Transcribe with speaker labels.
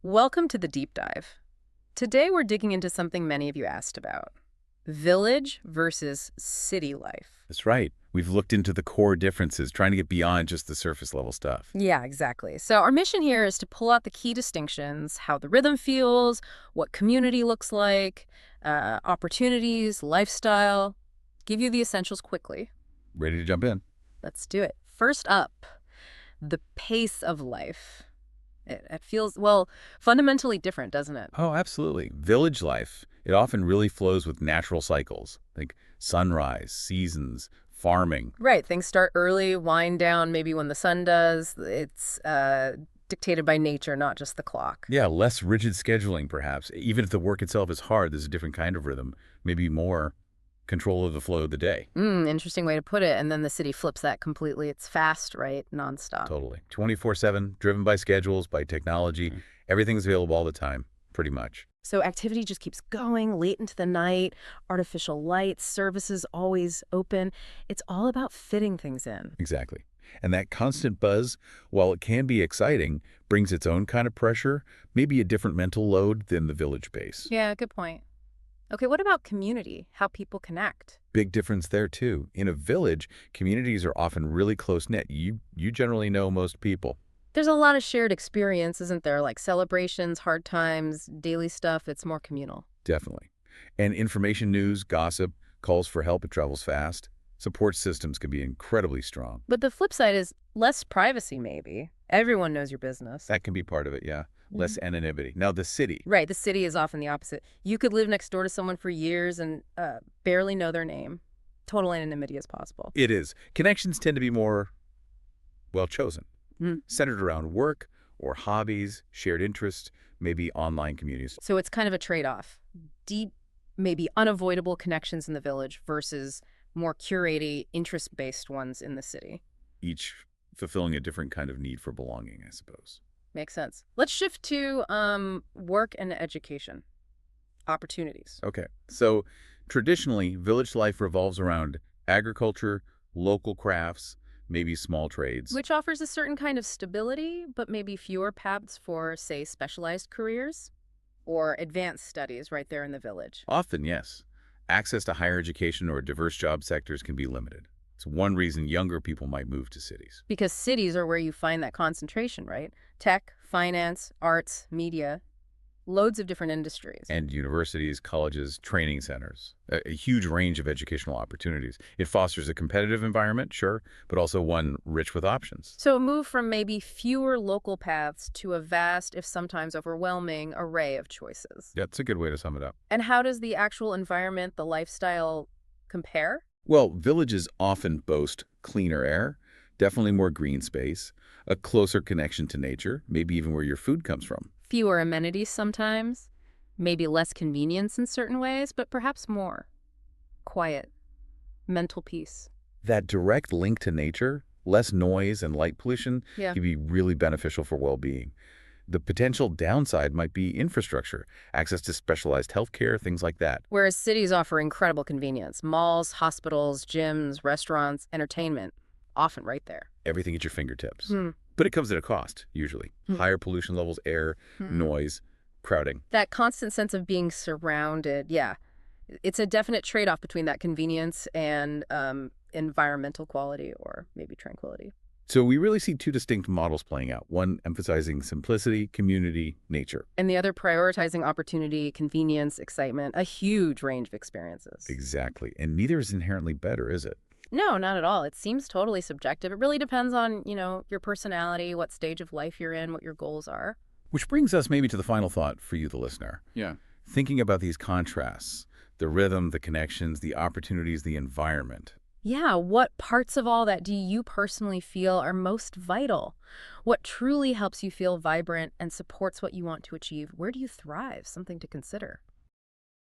Speaker 1: Welcome to the deep dive. Today we're digging into something many of you asked about. Village versus city life.
Speaker 2: That's right. We've looked into the core differences, trying to get beyond just the surface level stuff.
Speaker 1: Yeah, exactly. So our mission here is to pull out the key distinctions, how the rhythm feels, what community looks like, opportunities, lifestyle, give you the essentials quickly.
Speaker 2: Ready to jump in?
Speaker 1: Let's do it. First up, the pace of life. It feels, well, fundamentally different, doesn't it?
Speaker 2: Oh, absolutely. Village life, it often really flows with natural cycles, like sunrise, seasons, farming.
Speaker 1: Right. Things start early, wind down maybe when the sun does. It's dictated by nature, not just the clock.
Speaker 2: Yeah, less rigid scheduling, perhaps. Even if the work itself is hard, there's a different kind of rhythm, maybe more control of the flow of the day.
Speaker 1: Interesting way to put it. And then the city flips that completely. It's fast, right? Nonstop.
Speaker 2: Totally. 24/7, driven by schedules, by technology. Everything's available all the time, pretty much.
Speaker 1: So activity just keeps going late into the night, artificial lights, services always open. It's all about fitting things in.
Speaker 2: Exactly. And that constant buzz, while it can be exciting, brings its own kind of pressure, maybe a different mental load than the village base.
Speaker 1: Yeah, good point. Okay, what about community? How people connect?
Speaker 2: Big difference there, too. In a village, communities are often really close-knit. You generally know most people.
Speaker 1: There's a lot of shared experience, isn't there? Like celebrations, hard times, daily stuff. It's more communal.
Speaker 2: Definitely. And information, news, gossip, calls for help, it travels fast. Support systems can be incredibly strong.
Speaker 1: But the flip side is less privacy, maybe. Everyone knows your business.
Speaker 2: That can be part of it, yeah. Less anonymity. Now, the city.
Speaker 1: Right, the city is often the opposite. You could live next door to someone for years and barely know their name. Total anonymity is possible.
Speaker 2: It is. Connections tend to be more well chosen,
Speaker 1: Mm.
Speaker 2: centered around work or hobbies, shared interests, maybe online communities,
Speaker 1: So it's kind of a trade-off. Deep, maybe unavoidable connections in the village versus more curated, interest-based ones in the city.
Speaker 2: each fulfilling a different kind of need for belonging, I suppose.
Speaker 1: Makes sense. Let's shift to work and education. Opportunities.
Speaker 2: Okay, so traditionally, village life revolves around agriculture, local crafts, maybe small trades.
Speaker 1: Which offers a certain kind of stability, but maybe fewer paths for, say, specialized careers or advanced studies right there in the village.
Speaker 2: Often, yes. Access to higher education or diverse job sectors can be limited. It's one reason younger people might move to cities.
Speaker 1: Because cities are where you find that concentration, right? Tech, finance, arts, media, loads of different industries.
Speaker 2: And universities, colleges, training centers, a huge range of educational opportunities. It fosters a competitive environment, sure, but also one rich with options.
Speaker 1: So a move from maybe fewer local paths to a vast, if sometimes overwhelming, array of choices.
Speaker 2: That's a good way to sum it up.
Speaker 1: And how does the actual environment, the lifestyle, compare?
Speaker 2: Well, villages often boast cleaner air, definitely more green space, a closer connection to nature, maybe even where your food comes from.
Speaker 1: Fewer amenities sometimes, maybe less convenience in certain ways, but perhaps more. Quiet, mental peace.
Speaker 2: That direct link to nature, less noise and light pollution,
Speaker 1: Yeah.
Speaker 2: can be really beneficial for well-being. The potential downside might be infrastructure, access to specialized healthcare, things like that.
Speaker 1: Whereas cities offer incredible convenience. Malls, hospitals, gyms, restaurants, entertainment, often right there.
Speaker 2: Everything at your fingertips.
Speaker 1: Hmm.
Speaker 2: But it comes at a cost, usually. Higher pollution levels, air, noise, crowding.
Speaker 1: That constant sense of being surrounded, yeah. It's a definite trade-off between that convenience and environmental quality or maybe tranquility.
Speaker 2: So we really see two distinct models playing out, one emphasizing simplicity, community, nature.
Speaker 1: And the other prioritizing opportunity, convenience, excitement, a huge range of experiences.
Speaker 2: Exactly. And neither is inherently better, is it?
Speaker 1: No, not at all. It seems totally subjective. It really depends on, your personality, what stage of life you're in, what your goals are.
Speaker 2: Which brings us maybe to the final thought for you, the listener.
Speaker 3: Yeah.
Speaker 2: Thinking about these contrasts, the rhythm, the connections, the opportunities, the environment.
Speaker 1: Yeah, what parts of all that do you personally feel are most vital? What truly helps you feel vibrant and supports what you want to achieve? Where do you thrive? Something to consider.